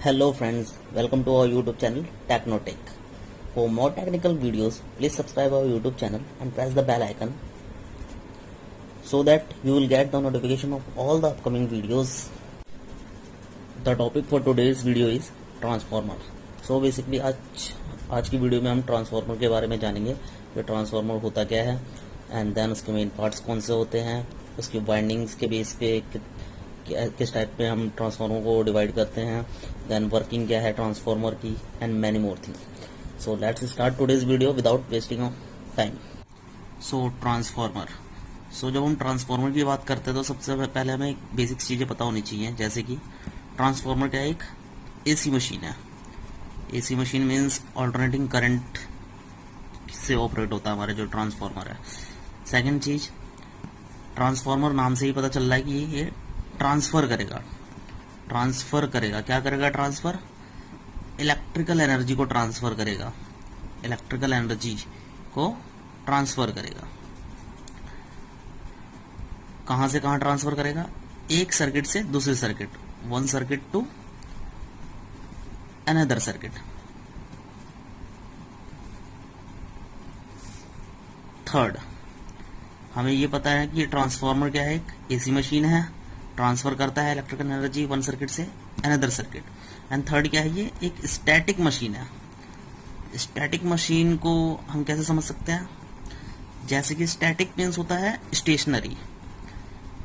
Hello friends, welcome to our YouTube channel Technotech. For more technical videos, please subscribe our YouTube channel and press the bell icon so that you will get the notification of all the upcoming videos. The topic for today's video is transformer. So basically आज की video में हम transformer के बारे में जानेंगे कि transformer होता क्या है एंड देन उसके मेन पार्ट्स कौन से होते हैं, उसकी वाइंडिंग्स के बेस पे किस टाइप पे हम ट्रांसफार्मर को डिवाइड करते हैं, देन वर्किंग क्या है ट्रांसफार्मर की and many more thing. So let's start today's video without wasting of time. So transformer. So जब हम ट्रांसफार्मर की बात करते हैं तो सबसे पहले हमें बेसिक चीज़ें पता होनी चाहिए, जैसे कि ट्रांसफार्मर क्या एक एसी मशीन है. AC machine means alternating current से ऑपरेट होता है हमारा जो ट्रांसफार्मर है. सेकेंड चीज, ट्रांसफार्मर नाम से ही पता चल रहा है कि ये ट्रांसफर करेगा. क्या करेगा? ट्रांसफर इलेक्ट्रिकल एनर्जी को ट्रांसफर करेगा. इलेक्ट्रिकल एनर्जी को ट्रांसफर करेगा. कहां से कहां ट्रांसफर करेगा? एक सर्किट से दूसरे circuit, one circuit to another circuit. Third, हमें ये पता है कि ट्रांसफार्मर क्या है, एक एसी मशीन है, ट्रांसफर करता है इलेक्ट्रिकल एनर्जी वन सर्किट से अनदर सर्किट. एंड थर्ड क्या है, ये एक स्टैटिक मशीन है. स्टैटिक मशीन को हम कैसे समझ सकते हैं? जैसे कि स्टैटिक मीन्स होता है स्टेशनरी.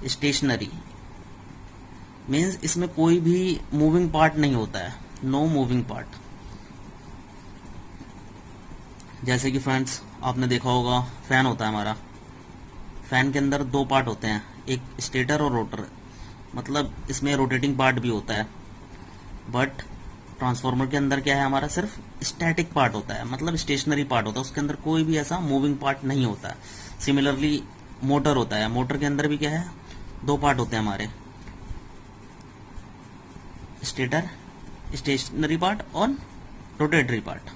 स्टेशनरी मीन्स इसमें कोई भी मूविंग पार्ट नहीं होता है, नो मूविंग पार्ट. जैसे कि फ्रेंड्स आपने देखा होगा फैन होता है हमारा. फैन के अंदर दो पार्ट होते हैं, एक स्टेटर और रोटर. मतलब इसमें रोटेटिंग पार्ट भी होता है. बट ट्रांसफार्मर के अंदर क्या है, हमारा सिर्फ स्टैटिक पार्ट होता है, मतलब स्टेशनरी पार्ट होता है. उसके अंदर कोई भी ऐसा मूविंग पार्ट नहीं होता है. सिमिलरली मोटर होता है. मोटर के अंदर भी क्या है, दो पार्ट होते हैं हमारे, स्टेटर स्टेशनरी पार्ट और रोटेटरी पार्ट.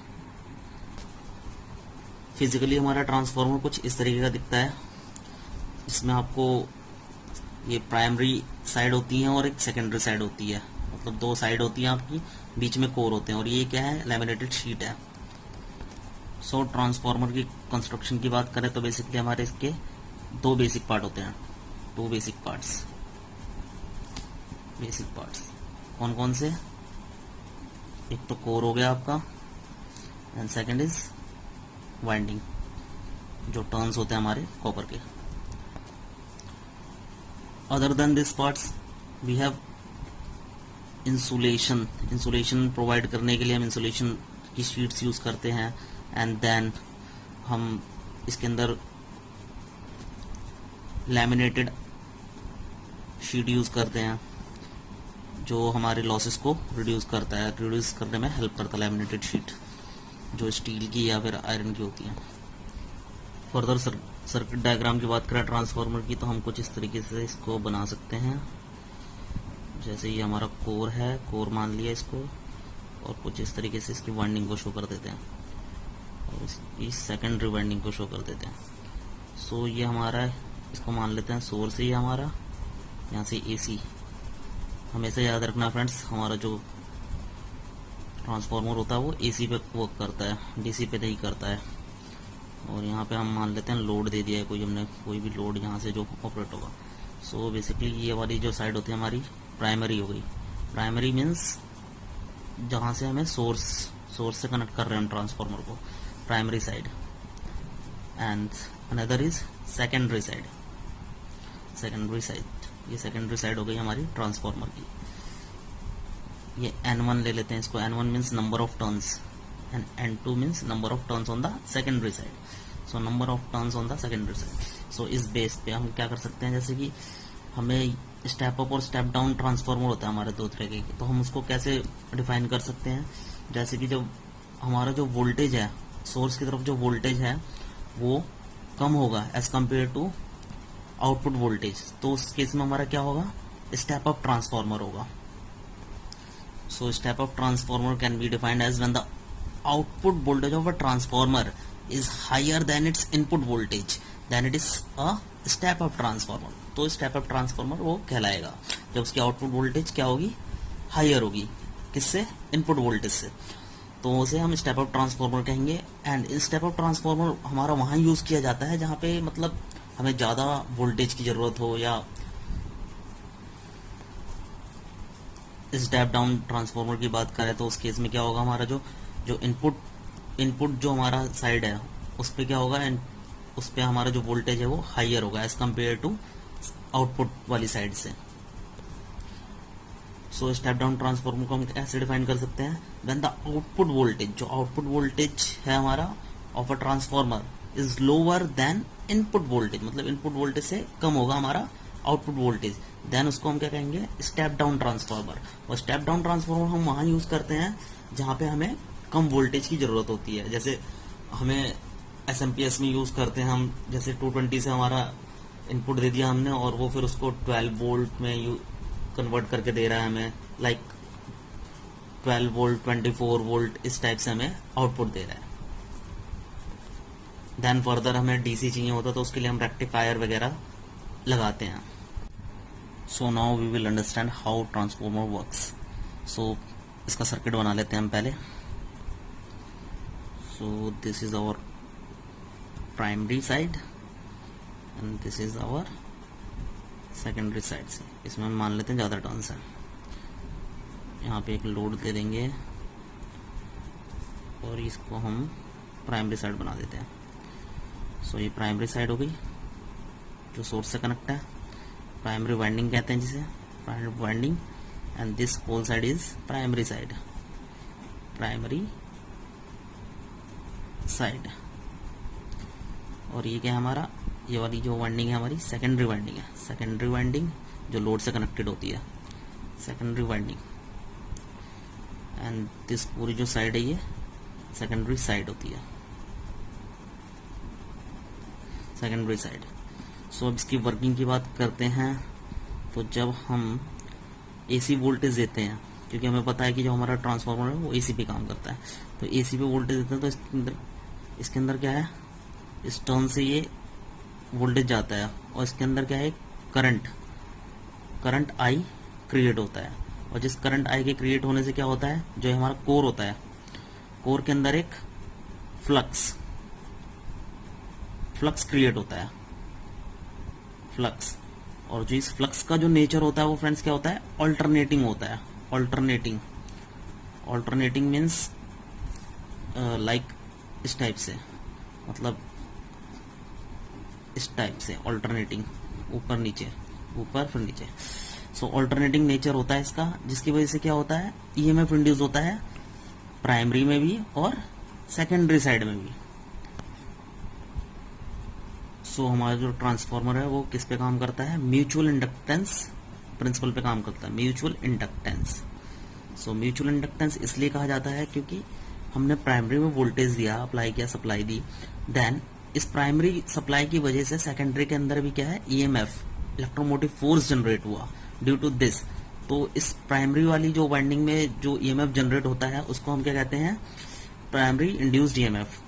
फिजिकली हमारा ट्रांसफार्मर कुछ इस तरीके का दिखता है. इसमें आपको ये प्राइमरी साइड होती है और एक सेकेंडरी साइड होती है, मतलब दो साइड होती है आपकी, बीच में कोर होते हैं, और ये क्या है, लैमिनेटेड शीट है. सो ट्रांसफार्मर की कंस्ट्रक्शन की बात करें तो बेसिकली हमारे इसके दो बेसिक पार्ट होते हैं, two basic parts. Basic parts कौन कौन से? एक तो कोर हो गया आपका, एंड सेकेंड इज वाइंडिंग, जो टर्न्स होते हैं हमारे कॉपर के. Other than this parts we have insulation. Insulation provide करने के लिए हम इंसुलेशन की शीट्स यूज करते हैं. एंड देन हम इसके अंदर लैमिनेटेड शीट यूज करते हैं, जो हमारे लॉसेस को रिड्यूस करता है, रिड्यूस करने में हेल्प करता है. लैमिनेटेड शीट जो स्टील की या फिर आयरन की होती है. फर्दर सर्किट डायग्राम की बात करें ट्रांसफार्मर की तो हम कुछ इस तरीके से इसको बना सकते हैं. जैसे ये हमारा कोर है, कोर मान लिया इसको, और कुछ इस तरीके से इसकी वाइंडिंग को शो कर देते हैं, और इसकी सेकेंडरी वाइंडिंग को शो कर देते हैं. सो ये हमारा, इसको मान लेते हैं सोर्स ही हमारा, यहाँ से एसी. हमेशा याद रखना फ्रेंड्स, हमारा जो ट्रांसफार्मर होता है वो एसी पे वर्क करता है, डीसी पे नहीं करता है. और यहाँ पे हम मान लेते हैं लोड दे दिया है कोई, हमने कोई भी लोड यहाँ से जो ऑपरेट होगा. सो बेसिकली ये वाली जो साइड होती है हमारी प्राइमरी हो गई. प्राइमरी मीन्स जहाँ से हमें सोर्स से कनेक्ट कर रहे हैं हम ट्रांसफार्मर को, primary side. And another is secondary side. Secondary side, ये सेकेंडरी साइड हो गई हमारी ट्रांसफार्मर की. ये N1 ले लेते हैं इसको. N1 means number of turns and N2 means number of turns on the secondary side. So number of turns on the secondary side. So इस बेस पे हम क्या कर सकते हैं, जैसे कि हमें स्टेप अप और स्टेप डाउन ट्रांसफार्मर होता है हमारे दो तरह के, तो हम उसको कैसे डिफाइन कर सकते हैं? जैसे कि जब हमारा जो वोल्टेज है, सोर्स की तरफ जो वोल्टेज है वो कम होगा as compare to output voltage, तो उस केस में हमारा क्या होगा, स्टेप अप ट्रांसफार्मर होगा. So step up transformer can be defined as when the output voltage of a transformer is higher than its input voltage, then it is a step up transformer. तो step up transformer वो कहलाएगा जब उसकी output voltage क्या होगी, higher होगी किससे, input voltage से, तो उसे हम स्टेप अप ट्रांसफार्मर कहेंगे। एंड स्टेप अप ट्रांसफार्मर हमारा वहां यूज किया जाता है जहां पे मतलब हमें ज्यादा वोल्टेज की जरूरत हो, या स्टेप डाउन ट्रांसफार्मर की बात करें तो उस केस में क्या होगा, हमारा जो जो इनपुट जो हमारा साइड है उस पे क्या होगा, उस पे हमारा जो वोल्टेज है वो हाइयर होगा एज कम्पेयर टू आउटपुट वाली साइड से। सो स्टेप डाउन ट्रांसफार्मर को हम ऐसे डिफाइन कर सकते हैं, व्हेन द आउटपुट वोल्टेज, जो आउटपुट वोल्टेज है हमारा of a transformer is lower than input voltage, मतलब इनपुट वोल्टेज से कम होगा हमारा आउटपुट वोल्टेज, देन उसको हम क्या कहेंगे, स्टेप डाउन ट्रांसफार्मर। और स्टेप डाउन ट्रांसफार्मर हम वहां यूज करते हैं जहां पे हमें कम वोल्टेज की जरूरत होती है। जैसे हमें एसएमपीएस में यूज करते हैं हम, जैसे 220 से हमारा इनपुट दे दिया हमने और वो फिर उसको 12 वोल्ट में कन्वर्ट करके दे रहा है हमें, लाइक 12 वोल्ट 24 वोल्ट इस टाइप से हमें आउटपुट दे रहा है। देन फर्दर हमें डीसी चाहिए होता तो उसके लिए हम रेक्टिफायर वगैरह लगाते हैं। So now we will understand how transformer works. So इसका सर्किट बना लेते हैं हम पहले। So this is our primary side and this is our secondary side. So इसमें हम मान लेते हैं ज्यादा टर्न्स है। यहाँ पे एक लोड दे देंगे और इसको हम प्राइमरी साइड बना देते हैं। सो ये प्राइमरी साइड हो गई जो सोर्स से कनेक्ट है, प्राइमरी वाइंडिंग कहते हैं जिसे, primary winding. And this whole side is primary side, primary side. और ये क्या है हमारा, ये वाली जो वाइंडिंग है हमारी सेकेंडरी वाइंडिंग है, सेकेंडरी वाइंडिंग जो लोड से कनेक्टेड होती है, सेकेंडरी वाइंडिंग। एंड दिस पूरी जो साइड है ये सेकेंडरी साइड होती है, सेकेंडरी साइड। सो अब इसकी वर्किंग की बात करते हैं। तो जब हम एसी वोल्टेज देते हैं, क्योंकि हमें पता है कि जो हमारा ट्रांसफार्मर है वो एसी पे काम करता है, तो एसी पे वोल्टेज देते हैं तो इसके अंदर क्या है, इस टर्न से ये वोल्टेज जाता है और इसके अंदर क्या है, करंट आई क्रिएट होता है। और जिस करंट आई के क्रिएट होने से क्या होता है, जो हमारा कोर होता है, कोर के अंदर एक फ्लक्स क्रिएट होता है, फ्लक्स। और जो इस फ्लक्स का जो नेचर होता है वो फ्रेंड्स क्या होता है, ऑल्टरनेटिंग होता है। ऑल्टरनेटिंग मीन्स लाइक इस टाइप से, मतलब इस टाइप से ऑल्टरनेटिंग, ऊपर नीचे, ऊपर फिर नीचे। सो ऑल्टरनेटिंग नेचर होता है इसका, जिसकी वजह से क्या होता है, ईएमएफ इंड्यूस होता है प्राइमरी में भी और सेकेंडरी साइड में भी। सो हमारा जो ट्रांसफार्मर है वो किस पे काम करता है, म्यूचुअल इंडक्टेंस प्रिंसिपल पे काम करता है, mutual inductance. So mutual inductance इसलिए कहा जाता है क्योंकि हमने प्राइमरी में वोल्टेज दिया, अप्लाई किया, सप्लाई दी, देन इस प्राइमरी सप्लाई की वजह से सेकेंडरी के अंदर भी क्या है, ईएमएफ, इलेक्ट्रोमोटिव फोर्स जनरेट हुआ ड्यू टू दिस। तो इस प्राइमरी वाली जो वाइंडिंग में जो ईएमएफ जनरेट होता है उसको हम क्या कहते हैं, प्राइमरी इंड्यूस्ड ईएमएफ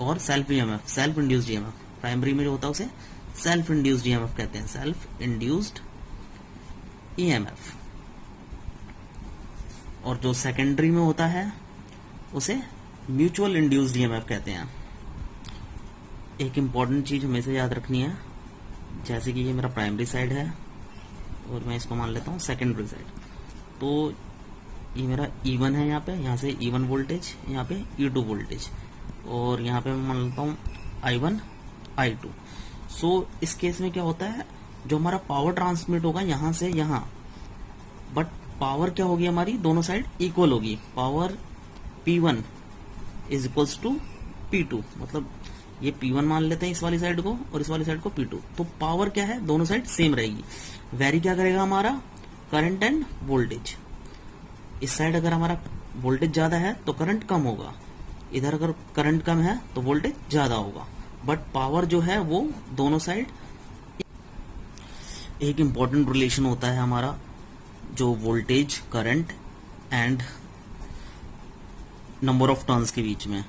और self EMF, self induced EMF. Primary में जो होता है उसे सेल्फ इंड्यूस्ड ईएमएफ कहते हैं, सेल्फ इंड्यूस्ड ईएमएफ। और जो सेकेंडरी में होता है उसे म्यूचुअल इंड्यूस्ड ईएमएफ कहते हैं। एक इंपॉर्टेंट चीज हमेशा याद रखनी है, जैसे कि ये मेरा प्राइमरी साइड है और मैं इसको मान लेता हूँ सेकेंडरी साइड, तो ये मेरा E1 है, यहाँ पे, यहाँ से E1 वोल्टेज, यहाँ पे E2 वोल्टेज, और यहाँ पे मैं मान लेता हूँ I1 I2। सो इस केस में क्या होता है, जो हमारा पावर ट्रांसमिट होगा यहाँ से यहाँ, बट पावर क्या होगी हमारी, दोनों साइड इक्वल होगी। Power P1 is equals to P2, मतलब ये P1 मान लेते हैं इस वाली साइड को और इस वाली साइड को P2, तो पावर क्या है, दोनों साइड सेम रहेगी। वेरी क्या करेगा हमारा, करंट एंड वोल्टेज। इस साइड अगर हमारा वोल्टेज ज्यादा है तो करंट कम होगा, इधर अगर करंट कम है तो वोल्टेज ज्यादा होगा, बट पावर जो है वो दोनों साइड। एक इंपॉर्टेंट रिलेशन होता है हमारा जो voltage, current and number of turns के बीच में,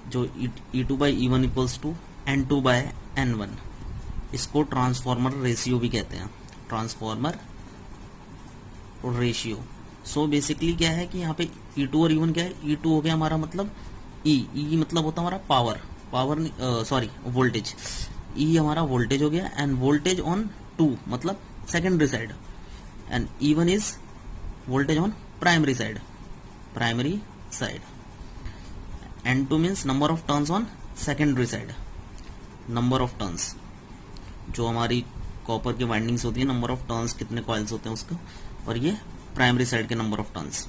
जो E2 by E1 equals to N2 by N1। इसको ट्रांसफॉर्मर रेशियो भी कहते हैं, ट्रांसफॉर्मर रेशियो। सो बेसिकली क्या है कि यहाँ पे E2 और E1 क्या है, E2 हो गया हमारा मतलब E मतलब होता है हमारा पावर सॉरी वोल्टेज, E हमारा वोल्टेज हो गया, एंड वोल्टेज ऑन 2 मतलब secondary side, and E1 is voltage on primary side, N2 means number of turns on secondary side, number of turns जो हमारी कॉपर की वाइंडिंग्स होती है, नंबर ऑफ टर्न्स कितने कॉइल्स होते हैं उसका, और ये प्राइमरी साइड के नंबर ऑफ टर्न्स।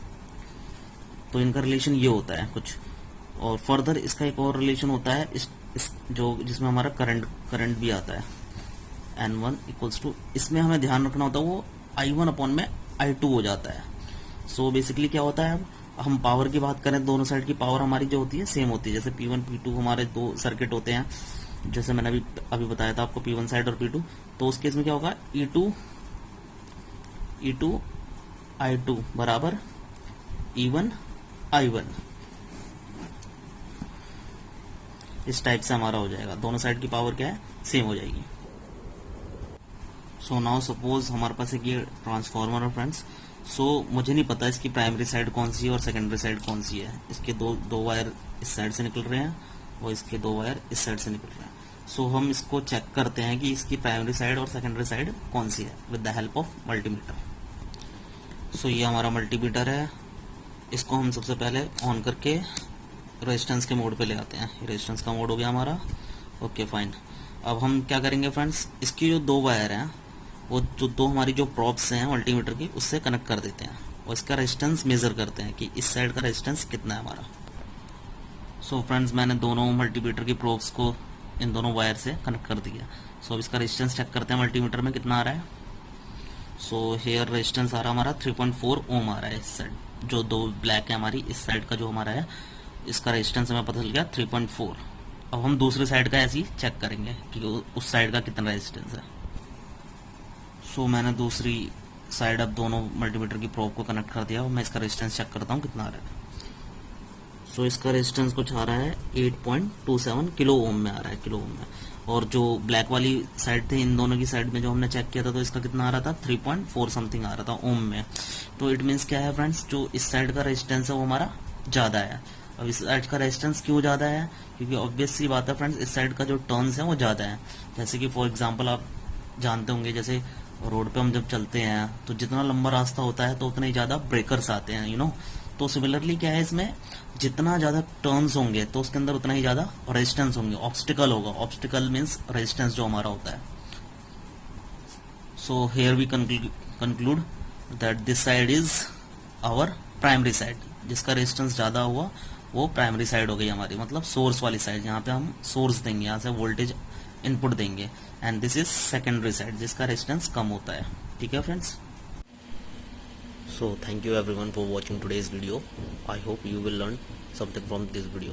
तो इनका रिलेशन ये होता है कुछ। और फर्दर इसका एक और रिलेशन होता है इस जो जिसमें हमारा करंट भी आता है, N1 इक्वल्स टू, इसमें हमें ध्यान रखना होता है वो I1 अपॉन में I2 हो जाता है। सो बेसिकली क्या होता है, अब हम पावर की बात करें, दोनों साइड की पावर हमारी जो होती है सेम होती है। जैसे P1 P2 हमारे दो सर्किट होते हैं, जैसे मैंने अभी बताया था आपको P1 साइड और P2, तो उस केस में क्या होगा, E2 I2 बराबर E1 I1, इस टाइप से हमारा हो जाएगा, दोनों साइड की पावर क्या है, सेम हो जाएगी। सो नाउ सपोज हमारे पास एक ये ट्रांसफार्मर है फ्रेंड्स। सो मुझे नहीं पता इसकी प्राइमरी साइड कौन सी है और सेकेंडरी साइड कौन सी है। इसके दो वायर इस साइड से निकल रहे हैं और इसके दो वायर इस साइड से निकल रहे हैं। सो हम इसको चेक करते हैं कि इसकी प्राइमरी साइड और सेकेंडरी साइड कौन सी है with the help of multimeter. So ये हमारा मल्टीमीटर है, इसको हम सबसे पहले ऑन करके रेजिस्टेंस के मोड पे ले आते हैं। रेजिस्टेंस का मोड हो गया हमारा, ओके फाइन। अब हम क्या करेंगे फ्रेंड्स, इसकी जो दो वायर हैं वो जो दो हमारी जो प्रॉप्स हैं मल्टीमीटर की उससे कनेक्ट कर देते हैं और इसका रेजिस्टेंस मेजर करते हैं कि इस साइड का रेजिस्टेंस कितना है हमारा। सो फ्रेंड्स मैंने दोनों मल्टीमीटर की प्रोब्स को इन दोनों वायर से कनेक्ट कर दिया। सो अब इसका रेजिस्टेंस चेक करते हैं मल्टीमीटर में कितना आ रहा है। सो हेयर रेजिस्टेंस आ रहा है हमारा 3.4 ओम आ रहा है इस साइड, जो दो ब्लैक है हमारी इस साइड का जो हमारा है, इसका रेजिस्टेंस हमें पता चल गया 3.4। अब हम दूसरी साइड का ऐसे ही चेक करेंगे कि उस साइड का कितना रेजिस्टेंस है। सो मैंने दूसरी साइड अब दोनों मल्टीमीटर की प्रोब को कनेक्ट कर दिया और मैं इसका रेजिस्टेंस चेक करता हूँ कितना आ रहा है। सो इसका रेजिस्टेंस कुछ आ रहा है 8.27 किलो ओम में आ रहा है, किलो ओम में। और जो ब्लैक वाली साइड थे, इन दोनों की साइड में जो हमने चेक किया था तो इसका कितना आ रहा था, 3.4 समथिंग आ रहा था ओम में। तो इट मीन्स क्या है फ्रेंड्स, जो इस साइड का रेजिस्टेंस है वो हमारा ज्यादा है। अब इस साइड का रेजिस्टेंस क्यों ज्यादा है, क्योंकि ऑब्वियस सी बात है फ्रेंड्स, इस साइड का जो टर्न्स है वो ज्यादा है। जैसे कि फॉर एग्जांपल आप जानते होंगे, जैसे रोड पे हम जब चलते हैं तो जितना लंबा रास्ता होता है तो उतने ही ज्यादा ब्रेकर्स आते हैं, यू नो। तो सिमिलरली क्या है, इसमें जितना ज्यादा टर्न्स होंगे तो उसके अंदर उतना ही ज्यादा रेजिस्टेंस होंगे, ऑब्स्टिकल होगा। ऑब्स्टिकल मीन्स रेजिस्टेंस जो हमारा होता है। So here we conclude that this side is our primary side. जिसका रेजिस्टेंस ज्यादा हुआ वो प्राइमरी साइड हो गई हमारी, मतलब सोर्स वाली साइड, यहाँ पे हम सोर्स देंगे, यहाँ से वोल्टेज इनपुट देंगे। And this is secondary side जिसका रेजिस्टेंस कम होता है। ठीक है friends, so thank you everyone for watching today's video. I hope you will learn something from this video.